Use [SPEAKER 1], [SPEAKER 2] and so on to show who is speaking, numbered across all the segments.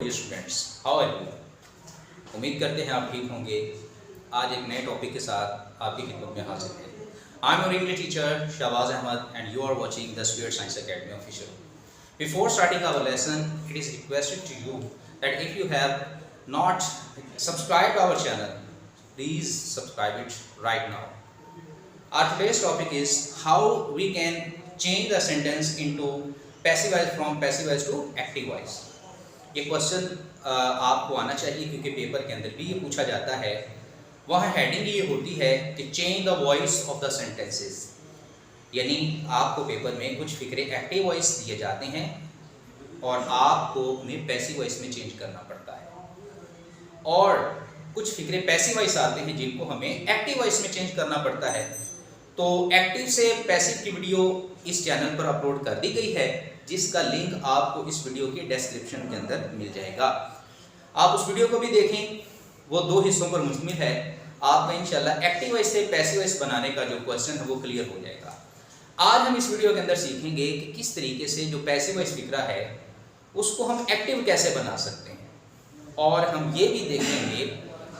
[SPEAKER 1] Dear students, how are you. उम्मीद करते हैं आप ठीक होंगे। आज एक नए टॉपिक के साथ आपकी खिदमत में हाजिर है। I am your English teacher Shahbaz Ahmed and you are watching the Speed Science Academy official. Before starting our lesson, it is requested to you that if you have not subscribed our channel, please subscribe it right now. Our today's topic is how we can change the sentence into passive voice from passive voice to active voice. ये question आपको आना चाहिए क्योंकि paper के अंदर भी ये पूछा जाता है। वहाँ हेडिंग ये होती है कि change the voice of the sentences, यानी आपको पेपर में कुछ फिक्रे एक्टिव वॉइस दिए जाते हैं और आपको उन्हें पैसिव वॉइस में चेंज करना पड़ता है, और कुछ फिक्रे पैसिव वॉइस आते हैं जिनको हमें एक्टिव वॉइस में चेंज करना पड़ता है। तो एक्टिव से पैसिव की वीडियो इस चैनल पर अपलोड कर दी गई है, जिसका लिंक आपको इस वीडियो के डिस्क्रिप्शन के अंदर मिल जाएगा। आप उस वीडियो को भी देखें, वो 2 हिस्सों पर मुश्तमिल है। आपका इंशाल्लाह एक्टिव वॉइस से पैसिव वॉइस बनाने का जो क्वेश्चन है वो क्लियर हो जाएगा। आज हम इस वीडियो के अंदर सीखेंगे कि किस तरीके से जो पैसिव वॉइस फिक्रा है उसको हम एक्टिव कैसे बना सकते हैं, और हम ये भी देखेंगे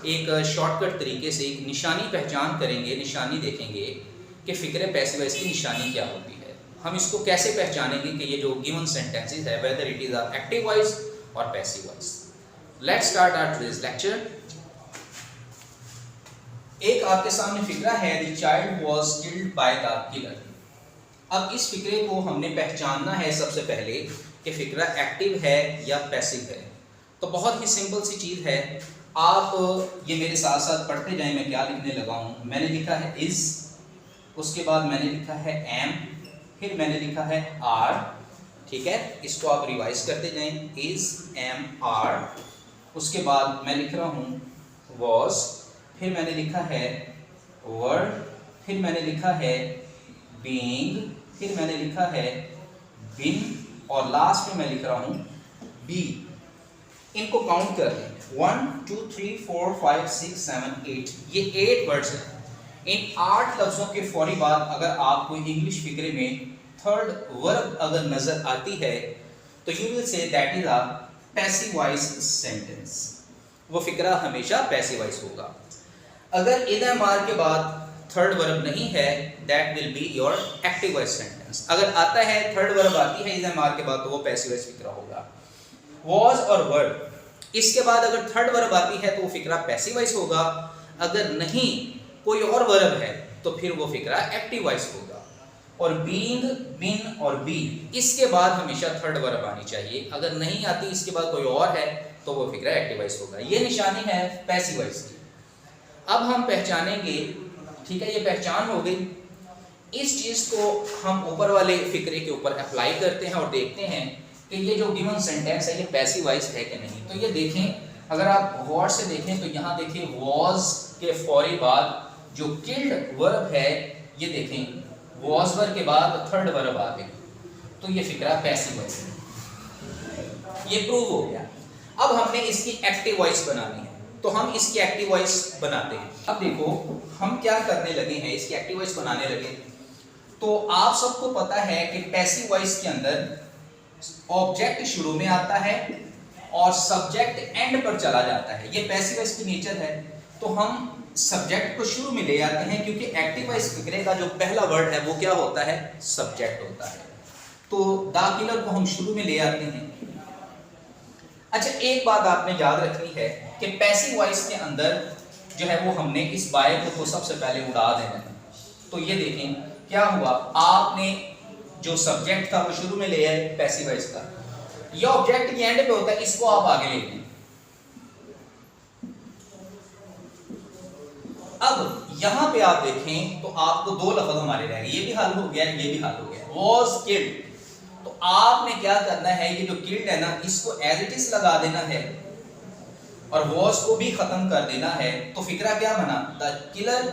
[SPEAKER 1] एक शॉर्टकट तरीके से एक निशानी पहचान करेंगे, निशानी देखेंगे कि फिक्रे पैसिव वॉइस की निशानी क्या होती है। हम इसको कैसे पहचानेंगे कि ये जो गिवन सेंटेंसेस है whether it is a active voice और passive voice. Let's start our today's lecture. एक आपके सामने फिक्रा है, the child was killed by the killer. अब इस फिक्रे को हमने पहचानना है सबसे पहले कि फिक्रा एक्टिव है या पैसिव है। तो बहुत ही सिंपल सी चीज़ है, आप ये मेरे साथ साथ पढ़ते जाएं। मैं क्या लिखने लगा हूँ, मैंने लिखा है इज, उसके बाद मैंने लिखा है एम, फिर मैंने लिखा है आर। ठीक है, इसको आप रिवाइज करते जाएं, इज एम आर। उसके बाद मैं लिख रहा हूँ वॉज, फिर मैंने लिखा है वर, फिर मैंने लिखा है बीइंग, फिर मैंने लिखा है बिन, और लास्ट में मैं लिख रहा हूँ बी। इनको काउंट कर लें, 1 2 3 4 5 6 7 8, ये 8 वर्ड्स हैं। इन 8 लफ्ज़ों के फौरी बाद अगर आपको इंग्लिश फिक्रे में थर्ड वर्ब अगर नजर आती है तो you will say that is a passive voice sentence. वो फिक्रा हमेशा पैसिव वॉइस होगा। अगर इधर मार के बाद थर्ड वर्ब नहीं है, that will be your active voice sentence. अगर आता है, थर्ड वर्ब आती है इधर मार के बाद, तो वो पैसिव वॉइस फिक्रा होगा। वॉज और वर्ब, इसके बाद अगर थर्ड वर्ब आती है तो वो फिक्रा पैसिव वॉइस होगा। अगर नहीं कोई और वर्ब है तो फिर वो फिक्रा एक्टिव वॉइस होगा। और बीइंग, बिन और बी, इसके बाद हमेशा थर्ड वर्ब आनी चाहिए। अगर नहीं आती, इसके बाद कोई और है, तो वो फिक्रा एक्टिव वॉइस होगा। ये निशानी है पैसिव वॉइस की। अब हम पहचानेंगे, ठीक है, ये पहचान हो गई। इस चीज़ को हम ऊपर वाले फिक्रे के ऊपर अप्लाई करते हैं और देखते हैं कि ये जो गिवन सेंटेंस है ये पैसिव वॉइस है कि नहीं। तो ये देखें, अगर आप गौर से देखें तो यहाँ देखिए वॉज के फौरी बाद जो किल्ड वर्ब है, ये देखें वॉज वर्ब के बाद थर्ड वर्ब आ गई, तो ये फिक्रा पैसिव वॉइस है। ये प्रूव हो गया। अब हमने इसकी एक्टिव वॉइस बनानी है, तो हम इसकी एक्टिव वॉइस बनाते हैं। अब देखो हम क्या करने लगे हैं, इसकी एक्टिव वॉइस बनाने लगे। तो आप सबको पता है कि पैसिव वॉइस के अंदर ऑब्जेक्ट शुरू में आता है और सब्जेक्ट एंड पर चला जाता है। ये पैसिव वॉइस की नेचर है। तो हम सब्जेक्ट को शुरू में ले आते हैं, क्योंकि एक्टिव वॉइस फिक्रे का जो पहला वर्ड है वो क्या होता है, सब्जेक्ट होता है। तो द किलर को हम शुरू में ले आते हैं। अच्छा, एक बात आपने याद रखनी है कि पैसिव वॉइस के अंदर जो है वो हमने इस बाय को सबसे पहले उड़ा देना है। तो ये देखें क्या हुआ, आपने जो सब्जेक्ट था वो शुरू में ले आए पैसिव वॉइस का, ये ऑब्जेक्ट के एंड पे होता है, इसको आप आगे ले लें। अब यहां पे आप देखें तो आपको 2 लफ्ज हमारे रह गए, ये भी हल हो गया, ये भी हल हो गया, वॉज किल्ड। तो आपने क्या करना है, ये जो किल्ड है ना, इसको एज इट इज लगा देना है और वॉज को भी खत्म कर देना है। तो फिक्रा क्या बना, the killer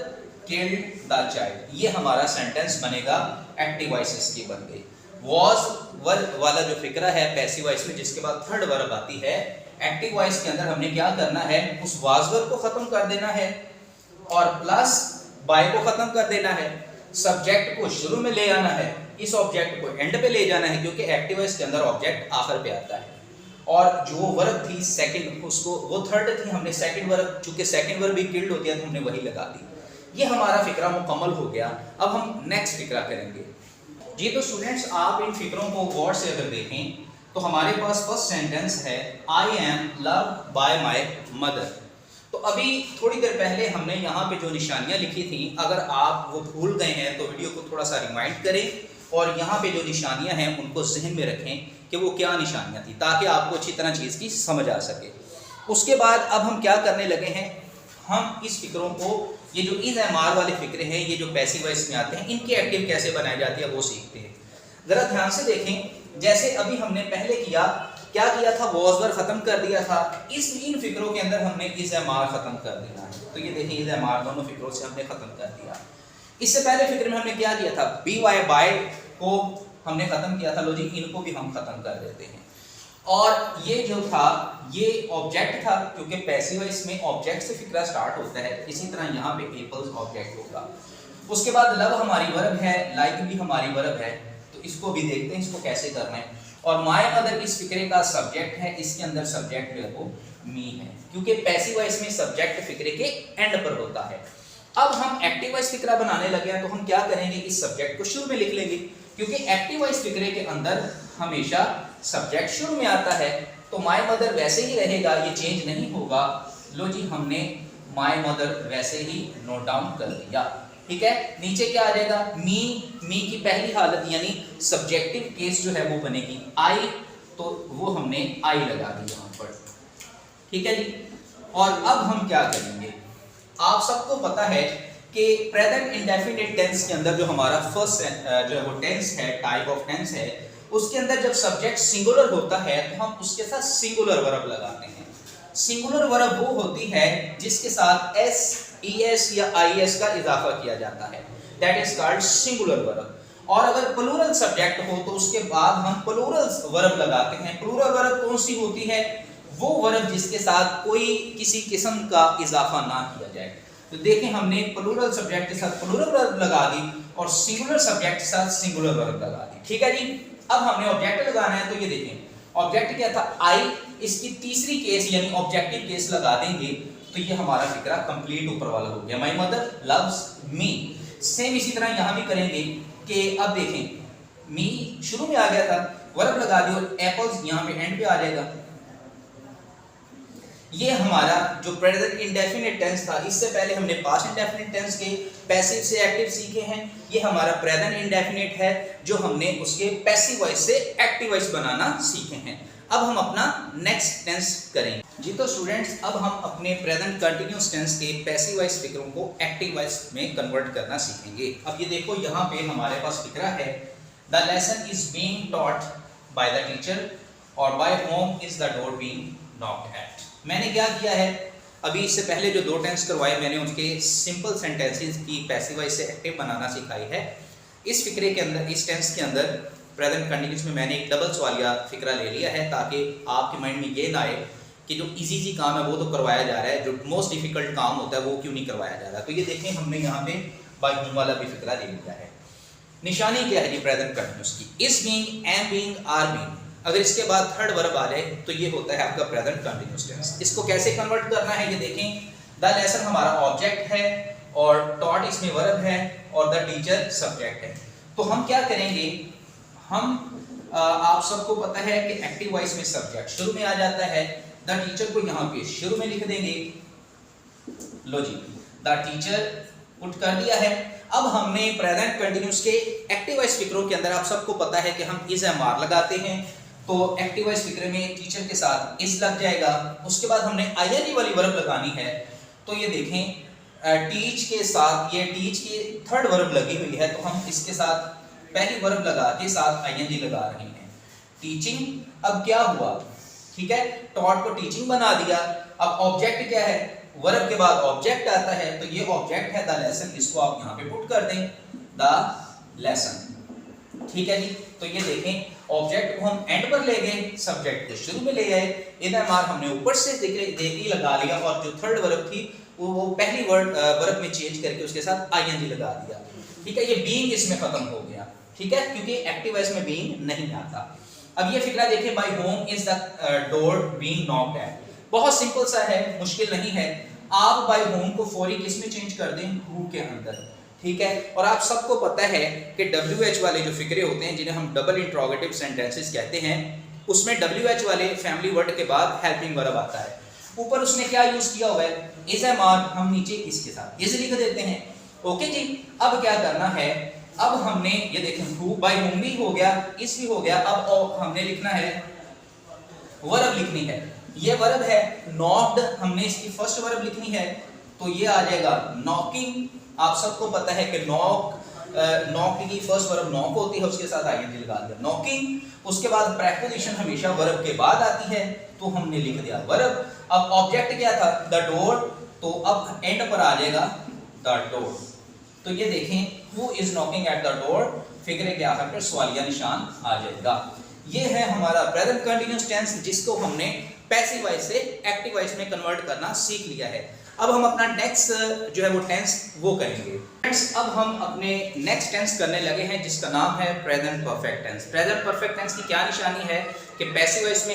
[SPEAKER 1] killed the child. ये हमारा सेंटेंस बनेगा, एक्टिव वॉइस इसकी बन गई। वॉज वर्ब वाला जो फिक्रा है पैसिव वॉइस में, जिसके बाद थर्ड वर्ब आती है, एक्टिव वॉइस के अंदर हमने क्या करना है, उस वॉज वर्ब को खत्म कर देना है और प्लस बाय को खत्म कर देना है। सब्जेक्ट को शुरू में ले आना है, इस ऑब्जेक्ट को एंड पे ले जाना है, क्योंकि एक्टिव वॉइस के अंदर ऑब्जेक्ट आखिर पे आता है। और जो वर्ब थी सेकंड, उसको वो थर्ड थी, हमने सेकंड वर्ब, चूंकि सेकंड वर्ब भी किल्ड होती है तो हमने वही लगा दी। ये हमारा फिक्रा मुकम्मल हो गया। अब हम नेक्स्ट फिक्रा करेंगे जी। तो स्टूडेंट्स आप इन फिक्रों को गौर से अगर देखें तो हमारे पास फर्स्ट सेंटेंस है I M loved by my mother. तो अभी थोड़ी देर पहले हमने यहाँ पे जो निशानियाँ लिखी थी, अगर आप वो भूल गए हैं तो वीडियो को थोड़ा सा रिमाइंड करें और यहाँ पे जो निशानियाँ हैं उनको जहन में रखें कि वो क्या निशानियाँ थी, ताकि आपको अच्छी तरह चीज़ की समझ आ सके। उसके बाद अब हम क्या करने लगे हैं, हम इस फिक्रों को, ये जो इज एम आर वाले फिक्रे हैं, ये जो पैसिव वॉइस में आते हैं, इनकी एक्टिव कैसे बनाई जाती है वो सीखते हैं। ज़रा ध्यान से देखें, जैसे अभी हमने पहले क्या किया था, वॉज वर खत्म कर दिया था। इन फिक्रों के अंदर हमने इज एम आर खत्म कर दिया है। तो ये देखिए इज एम आर दोनों फिक्रों से हमने खत्म कर दिया। इससे पहले फिक्र में हमने क्या किया था, बी वाई बाय को हमने खत्म किया था। लो जी, इनको भी हम खत्म कर देते हैं। और ये जो था ये ऑब्जेक्ट था, क्योंकि पैसिव वॉइस में ऑब्जेक्ट से फिक्रा स्टार्ट होता है। इसी तरह यहाँ पे एप्पल्स ऑब्जेक्ट होगा। उसके बाद लव हमारी वर्ब है, लाइक भी हमारी वर्ब है। तो इसको भी देखते हैं इसको कैसे करना है। और माय मदर इस फिक्रे का सब्जेक्ट है, इसके अंदर सब्जेक्ट जो है वो मी है, क्योंकि पैसिव वॉइस में सब्जेक्ट फिक्रे के एंड पर होता है। अब हम एक्टिव वॉइस फिक्रा बनाने लगे हैं, तो हम क्या करेंगे, इस सब्जेक्ट को शुरू में लिख लेंगे, क्योंकि एक्टिव वॉइस फिक्रे के अंदर हमेशा सब्जेक्ट शुरू में आता है। तो माय मदर वैसे ही रहेगा, ये चेंज नहीं होगा। लो जी, हमने माय मदर वैसे ही नोट डाउन कर दिया। ठीक है, नीचे क्या आ जाएगा, मी की पहली हालत यानी सब्जेक्टिव केस जो है वो बनेगी आई, तो वो हमने आई लगा दी यहाँ पर। ठीक है जी। और अब हम क्या करेंगे, आप सबको पता है कि प्रेजेंट इंडेफिनिट टेंस के अंदर जो हमारा फर्स्ट जो है वो टेंस है, टाइप ऑफ टेंस है, उसके अंदर जब सब्जेक्ट सिंगुलर होता है तो हम उसके साथ सिंगुलर वर्ब लगाते हैं। सिंगुलर वर्ब वो होती है जिसके साथ एस, ईएस या आईएस का इजाफा किया जाता है, that is called singular verb. और अगर प्लूरल सब्जेक्ट हो तो उसके बाद हम प्लूरल वर्ब लगाते हैं। प्लूरल वर्ब कौन सी होती है, वो वर्ब जिसके साथ कोई किसी किस्म का इजाफा ना किया जाए। तो देखें, हमने प्लूरल सब्जेक्ट के साथ प्लूरल वर्ब लगा दी और सिंगुलर सब्जेक्ट के साथ सिंगुलर वर्ब लगा दी। ठीक है जी। अब हमने ऑब्जेक्ट लगाना है, तो ये देखें ऑब्जेक्ट क्या था, आई, इसकी तीसरी केस यानी ऑब्जेक्टिव केस लगा देंगे तो ये हमारा फिक्रा कंप्लीट ऊपर वाला हो गया, my mother loves me. Same इसी तरह यहाँ भी करेंगे कि अब देखें मी शुरू में आ गया था, वर्ब लगा दी और एप्पल्स यहाँ पे एंड पे आ जाएगा। ये हमारा जो प्रेजेंट इंडेफिनिट टेंस था, इससे पहले हमने पास्ट इंडेफिनिट टेंस के पैसिव से एक्टिव सीखे हैं। ये हमारा प्रेजेंट इंडेफिनिट है जो हमने उसके पैसिव वॉइस से एक्टिव वॉइस बनाना सीखे हैं। अब हम अपना नेक्स्ट टेंस करेंगे जी। तो स्टूडेंट्स, अब हम अपने प्रेजेंट कंटिन्यूअस टेंस के पैसिव वॉइस फिक्रों को एक्टिव वॉइस में कन्वर्ट करना सीखेंगे। अब ये देखो, यहाँ पे हमारे पास फिक्रा है, the lesson is being taught by the teacher और by whom is the door being knocked at. मैंने क्या किया है, अभी इससे पहले जो दो टेंस करवाए मैंने उनके सिंपल सेंटेंसेस की पैसिव वॉइस से एक्टिव बनाना सिखाई है। इस फिक्रे के अंदर, इस टेंस के अंदर प्रेजेंट कंटिन्यूअस में मैंने एक डबल सवालिया फिक्रा ले लिया है, ताकि आपके माइंड में ये ना आए कि जो इजी काम है वो तो करवाया जा रहा है, जो मोस्ट डिफिकल्ट काम होता है वो क्यों नहीं करवाया जा रहा। तो ये देखें, हमने यहाँ पे बाय होम वाला भी फिक्रा ले लिया है। निशानी क्या है जी प्रेजेंट कंटिन्यूअस की, is being, am being, are being. अगर इसके बाद थर्ड वर्ब आ जाए तो ये होता है आपका प्रेजेंट कंटिन्यूअस टेंस। इसको कैसे कन्वर्ट करना है, ये देखें, द लेसन हमारा ऑब्जेक्ट है और टॉट इसमें वर्ब है और द टीचर सब्जेक्ट है। तो हम क्या करेंगे, हम आप सबको पता है कि एक्टिव वॉइस में सब्जेक्ट शुरू में आ जाता है, द टीचर को यहाँ पे शुरू में लिख देंगे। लो जी, द टीचर पुट कर दिया है। अब हमने प्रेजेंट कंटिन्यूअस के एक्टिव वॉइस फिक्रों के अंदर आप सबको पता है कि हम इज एम आर लगाते हैं, तो एक्टिव वॉइस फिक्रे में टीचर के साथ इज लग जाएगा। उसके बाद हमने आईएनजी वाली वर्ब लगानी है, तो ये देखें टीच के साथ, ये टीच की थर्ड वर्ब लगी हुई है, तो हम इसके साथ पहली वर्ब लगा के साथ आईएनजी लगा रहे हैं, टीचिंग। अब क्या हुआ, ठीक है, टॉट को टीचिंग बना दिया। अब ऑब्जेक्ट क्या है, वर्ब के बाद ऑब्जेक्ट आता है, तो ये ऑब्जेक्ट है द लेसन, इसको आप यहाँ पे पुट कर दें, द लेसन। ठीक है जी। तो ये देखें, ऑब्जेक्ट को हम एंड पर ले गए, सब्जेक्ट को शुरू में ले आए, इधर हमने ऊपर से देखी लगा लिया और जो थर्ड वर्ब थी वो पहली वर्ब में चेंज करके उसके साथ आईएनजी लगा दिया। ठीक है, ये बीइंग इसमें खत्म हो गया। ठीक है, क्योंकि एक्टिव वॉइस में बीइंग नहीं आता। अब ये फिक्रा देखें, by whom is the door being knocked at. बहुत सिंपल सा है, मुश्किल नहीं है। आप बाय होम को फौरी किस में चेंज कर दें, हु के अंदर, ठीक है। और आप सबको पता है कि WH वाले जो फिक्रे होते हैं जिन्हें हम डबल इंट्रोगेटिव सेंटेंसेस कहते हैं, उसमें WH वाले फैमिली वर्ड के बाद हेल्पिंग वर्ब आता है। ऊपर उसने क्या यूज किया हुआ है, इज एम आर, हम नीचे इसके साथ इज लिख देते हैं। ओके जी, अब क्या करना है, अब हमने ये देखें हु बाय होम भी हो गया, इस भी हो गया। अब हमने लिखना है वर्ब लिखनी है। ये वर्ब है नॉक्ड, हमने इसकी फर्स्ट वर्ब लिखनी है, तो ये आ जाएगा नॉकिंग। आप सबको पता है कि नॉक की फर्स्ट वर्ब नॉक होती है, उसके साथ आईएनजी लगा दिया नॉकिंग। उसके बाद प्रेपोजिशन हमेशा वर्ब के बाद आती है, तो हमने लिख दिया वर्ब। अब ऑब्जेक्ट क्या था, द डोर, तो अब एंड पर आ जाएगा द डोर। तो ये देखें who is knocking at the door, फिक्रे के आखिर पर सवालिया निशान आ जाएगा। ये है हमारा प्रेजेंट कंटीन्यूअस टेंस, जिसको हमने पैसिव वॉइस से एक्टिव वॉइस में कन्वर्ट करना सीख लिया है। अब हम अपना नेक्स्ट जो है वो टेंस वो करेंगे। अब हम अपने नेक्स्ट टेंस करने लगे हैं, जिसका नाम है present perfect tense. Present perfect tense की क्या निशानी है कि पैसिव वॉइस में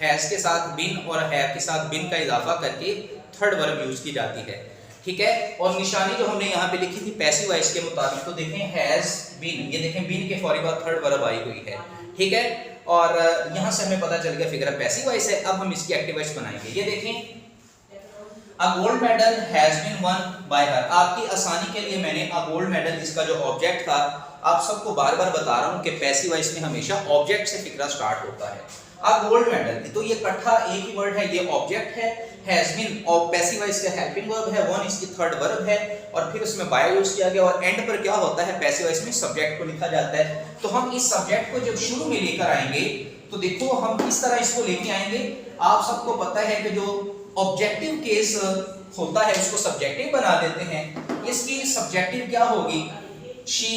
[SPEAKER 1] हैज के साथ बिन और हैव के साथ बिन का इजाफा करके थर्ड वर्ब यूज की जाती है, ठीक है। और निशानी जो हमने यहाँ पे लिखी थी पैसिव वॉइस के मुताबिक, तो देखें हैज बीन, ये देखें बीन के फौरी बाद थर्ड वर्ब आई हुई है, ठीक है। और यहाँ से हमें पता चल गया फिगर पैसिव वॉइस है। अब हम इसकी एक्टिव वॉइस बनाएंगे। ये देखें A gold medal has been won by her। आपकी आसानी के लिए मैंने a gold medal इसका जो ऑब्जेक्ट था, आप सबको बार बार बता रहा हूँ कि पैसिव वॉइस में हमेशा ऑब्जेक्ट से फिक्रा स्टार्ट होता है। A gold medal, तो ये इकट्ठा एक ही वर्ड है, ये ऑब्जेक्ट है। has been और पैसिव वॉइस का हेल्पिंग वर्ब है, वन इसकी थर्ड वर्ब है, और फिर उसमें बाय यूज किया गया। और एंड पर क्या होता है, पैसिव वॉइस में सब्जेक्ट को लिखा जाता है। तो हम इस सब्जेक्ट को जब शुरू में लेकर आएंगे, तो देखो हम किस तरह इसको लेके आएंगे। आप सबको पता है कि जो ऑब्जेक्टिव केस होता है उसको सब्जेक्टिव बना देते हैं। इसकी सब्जेक्टिव क्या होगी, शी,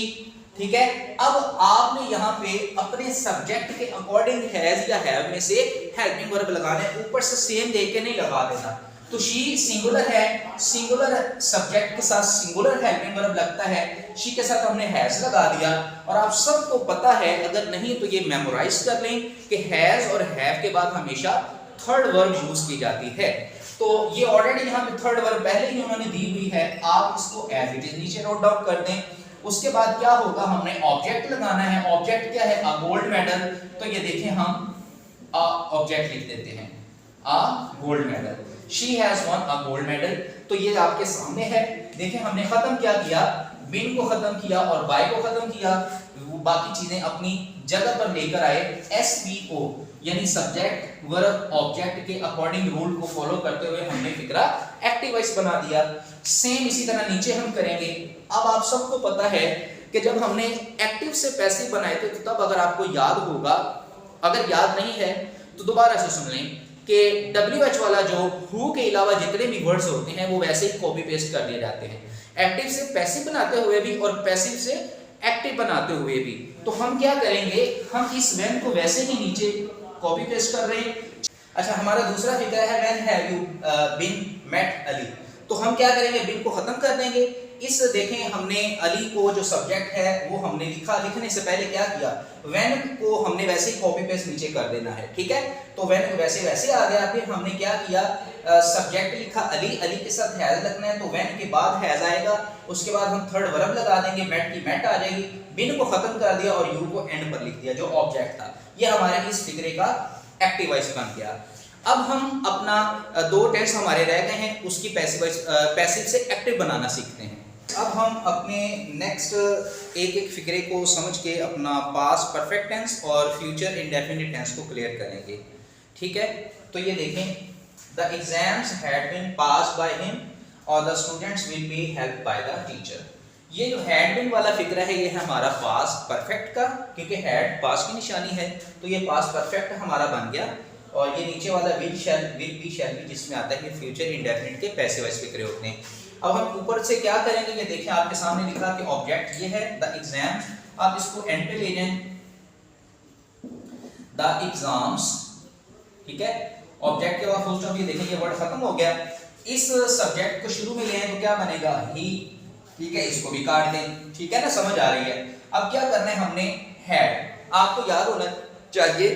[SPEAKER 1] ठीक है। अब आपने यहाँ पे अपने सब्जेक्ट के अकॉर्डिंग हैज या हैव में से हेल्पिंग वर्ब लगाना है, ऊपर से सेम देख के नहीं लगा देना। तो शी सिंगुलर है, सिंगुलर सब्जेक्ट के साथ सिंगुलर हेल्पिंग वर्ब लगता है, शी के साथ हमने हैज लगा दिया। और आप सबको पता है, अगर नहीं तो ये मेमोराइज कर लें कि हैज और हैव के बाद हमेशा थर्ड वर्ब यूज की जाती है। तो ये ऑलरेडी यहाँ पे थर्ड वर्ब पहले ही उन्होंने दी हुई है, आप इसको एज इट इज नीचे नोट डाउन कर दें। उसके बाद क्या होगा, हमने ऑब्जेक्ट लगाना है। ऑब्जेक्ट क्या है, अ गोल्ड मेडल, तो ये देखें हम ऑब्जेक्ट लिख देते हैं a gold medal. She has one a gold medal, तो ये आपके सामने है। देखें हमने खत्म क्या किया, बिन को खत्म किया और बाय को खत्म किया, बाकी चीजें अपनी जगह पर लेकर आए। SVO यानी सब्जेक्ट वर्ब ऑब्जेक्ट के अकॉर्डिंग रूल को फॉलो करते हुए हमने फिक्रा एक्टिव वॉइस बना दिया। सेम इसी तरह नीचे हम करेंगे। अब आप सबको पता है कि जब हमने एक्टिव से पैसिव बनाए थे, तो तब अगर आपको याद होगा, अगर याद नहीं है तो दोबारा से सुन लें कि WH वाला जो हु के अलावा जितने भी वर्ड्स होते हैं वो वैसे ही कॉपी पेस्ट कर दिए जाते हैं, एक्टिव से पैसिव बनाते हुए भी और पैसिव से एक्टिव बनाते हुए भी। तो हम क्या करेंगे, हम इस व्हेन को वैसे ही नीचे कॉपी पेस्ट कर रहे हैं। अच्छा, हमारा दूसरा फिक्र है when have you been met Ali, तो हम क्या करेंगे, बिन को खत्म कर देंगे। इस देखें हमने अली को जो सब्जेक्ट है वो हमने लिखा, लिखने से पहले क्या किया, व्हेन को हमने वैसे ही कॉपी पेस्ट नीचे कर देना है, ठीक है। तो व्हेन वैसे आ गया। फिर हमने क्या किया, सब्जेक्ट लिखा अली, अली के साथ हैज लगना है, तो व्हेन के बाद हैज आएगा। उसके बाद हम थर्ड वर्ब लगा देंगे, मेट की मेट आ जाएगी। बिन को खत्म कर दिया और यू को एंड पर लिख दिया जो ऑब्जेक्ट था। ये हमारे इस फिक्रे का एक्टिव वॉइस बन गया। अब हम अपना दो टेंस हमारे रह गए हैं, उसकी पैसिव से एक्टिव बनाना सीखते हैं। अब हम अपने नेक्स्ट एक फिक्रे को समझ के अपना पास्ट परफेक्ट टेंस और फ्यूचर इंडेफिनिट टेंस को क्लियर करेंगे, ठीक है। तो ये देखें, the exams had been passed by him और the students will be helped by the teacher. ये जो हैड बीन वाला फिक्रा है, ये है हमारा पास्ट परफेक्ट का, क्योंकि हैड पास्ट की निशानी है, तो ये पास्ट परफेक्ट हमारा बन गया। और ये नीचे वाला will shell will be shall be, जिसमें आता है कि फ्यूचर इंडेफिनिट के पैसिव वॉइस फिक्रे होते हैं। अब हम ऊपर से क्या करेंगे, ये देखिए आपके सामने लिखा कि ऑब्जेक्ट ये है द एग्जाम, आप इसको एंड पे ले जाएं, द एग्जाम्स, ठीक है। ऑब्जेक्ट के बाद फुल स्टॉप, ये देखें ये वर्ड खत्म हो गया। इस सब्जेक्ट को शुरू में ले आए तो क्या बनेगा, ही, ठीक है। इसको भी काट दें, ठीक है ना, समझ आ रही है। अब क्या करना है हमने, हैड, आपको याद होना चाहिए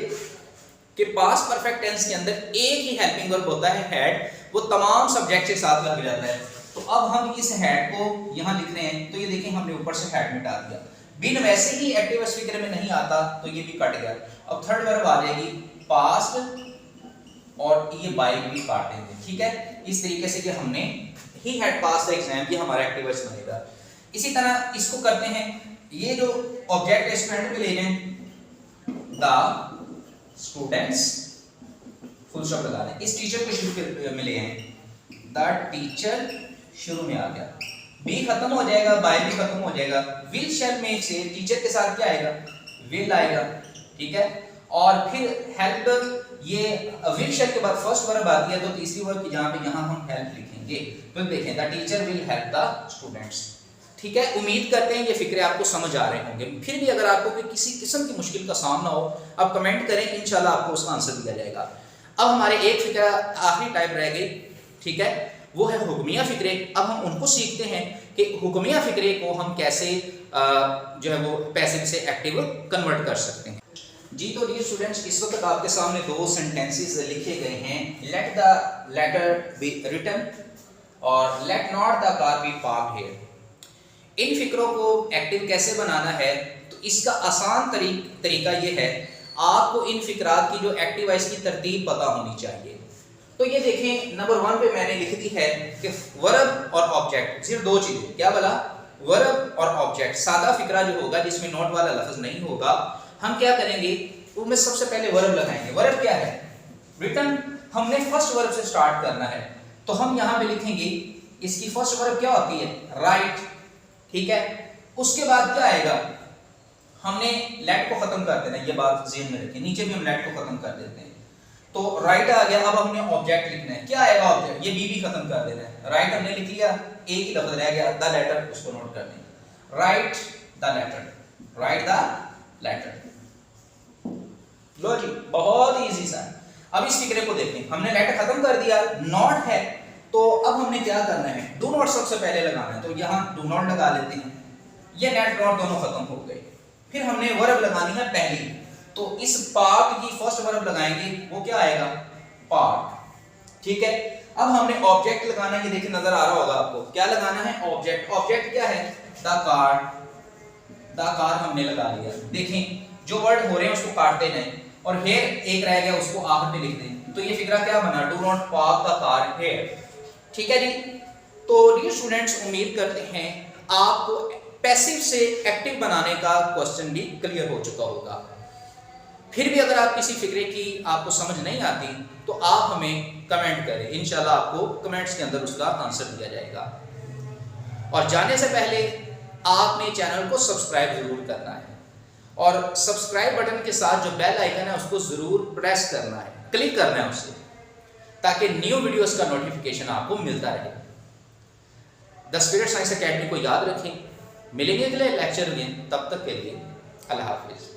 [SPEAKER 1] कि पास्ट परफेक्ट टेंस के अंदर एक ही हेल्पिंग वर्ब होता है हैड, वो तमाम सब्जेक्ट के साथ लग जाता है। तो अब हम इस हैड को यहाँ लिख रहे हैं, तो ये देखें हमने ऊपर से हैड मिटा दिया। बिन वैसे ही एक्टिव वॉइस फिगर में नहीं आता तो ये भी कट गया। अब थर्ड वर्ब आ जाएगी पास्ट और ये बाय भी काट देंगे, ठीक है। इस तरीके से कि हमने he had pass the exam, ये हमारा एक्टिव वॉइस बनेगा। इसी तरह इसको करते हैं, ये जो ऑब्जेक्ट है स्टूडेंट पे ले लें द स्टूडेंट्स, फुल स्टॉप लगा दें। इस टीचर को शुरू में ले आए, द टीचर शुरू में आ गया, बी खत्म हो जाएगा, बाय भी खत्म हो जाएगा। विल शैल में से टीचर के साथ क्या आएगा, विल आएगा, ठीक है। और फिर हेल्प, ये विल शैल के बाद फर्स्ट वर्ब आती है, तो तीसरी वर्ब की जहां पे यहां हम हेल्प लिखेंगे। तो देखें the teacher will help the students, ठीक है। उम्मीद करते हैं ये फिक्रे आपको समझ आ रहे होंगे। फिर भी अगर आपको कोई किसी किस्म की मुश्किल का सामना हो, आप कमेंट करें, इंशाल्लाह आपको उसका आंसर दिया जाएगा। अब हमारे एक फिक्रा आखिरी टाइप रह गई, ठीक है, वो है हुक्मिया फिक्रे। अब हम उनको सीखते हैं कि हुक्मिया फिक्रे को हम कैसे जो है वो पैसिव से एक्टिव कन्वर्ट कर सकते हैं। जी तो डियर स्टूडेंट्स, इस वक्त आपके सामने दो सेंटेंसेस लिखे गए हैं, let the letter be written और let not the car be parked here. इन फिक्रों को एक्टिव कैसे बनाना है, तो इसका आसान तरीका ये है, आपको इन फिक्रात की जो एक्टिव वॉइस की तरतीब पता होनी चाहिए। तो ये देखें नंबर 1 पे मैंने लिख दी है कि वर्ब और ऑब्जेक्ट, सिर्फ दो चीजें, क्या बोला, वर्ब और ऑब्जेक्ट। सादा फिक्रा जो होगा जिसमें नॉट वाला लफ्ज नहीं होगा, हम क्या करेंगे, उसमें सबसे पहले वर्ब लगाएंगे। वर्ब क्या है, रिटन। हमने फर्स्ट वर्ब से स्टार्ट करना है, तो हम यहाँ पे लिखेंगे इसकी फर्स्ट वर्ब क्या होती है, राइट, ठीक है। उसके बाद क्या आएगा, हमने लेट को खत्म कर देना है, ये बात ज़हन में रखें, नीचे भी हम लेट को खत्म कर देते हैं। तो राइट आ गया, अब हमने ऑब्जेक्ट लिखना है, क्या आएगा ऑब्जेक्ट, ये बी भी खत्म कर देना है। राइट हमने लिख लिया, एक ही लफ्ज रह गया, द लेटर, उसको नोट कर दें, write the letter, write the letter. लो जी, बहुत इजी सा। अब इस फिक्रे को देखें, हमने लेटर खत्म कर दिया, नॉट है, तो अब हमने क्या करना है, डू नॉट सबसे पहले लगाना है, तो यहाँ डू नॉट लगा लेते हैं, ये नेट नॉट दोनों खत्म हो गए। फिर हमने वर्ब लगानी है पहली, तो इस पार्ट की फर्स्ट वर्ब लगाएंगे, वो क्या आएगा, पार्ट, ठीक है। अब हमने ऑब्जेक्ट लगाना है, ये देखिए नजर आ रहा होगा आपको, क्या लगाना है, ऑब्जेक्ट। ऑब्जेक्ट क्या है, द कार, द कार हमने लगा लिया। देखें जो वर्ड हो रहे हैं उसको काटते नहीं, और हेयर एक रह गया, उसको आखिर में लिख दें। तो ये फिक्रा क्या बना, do not park the car here, ठीक है जी। तो डियर स्टूडेंट्स, उम्मीद करते हैं आपको पैसिव से एक्टिव बनाने का क्वेश्चन भी क्लियर हो चुका होगा। फिर भी अगर आप किसी फिक्रे की आपको समझ नहीं आती तो आप हमें कमेंट करें, इंशाल्लाह आपको कमेंट्स के अंदर उसका आंसर दिया जाएगा। और जाने से पहले आपने चैनल को सब्सक्राइब जरूर करना है, और सब्सक्राइब बटन के साथ जो बेल आइकन है उसको जरूर प्रेस करना है, क्लिक करना है उसे, ताकि न्यू वीडियोस का नोटिफिकेशन आपको मिलता रहे। द स्पिरिट साइंस एकेडमी को याद रखें। मिलेंगे अगले लेक्चर में, तब तक के लिए अल्लाह हाफिज।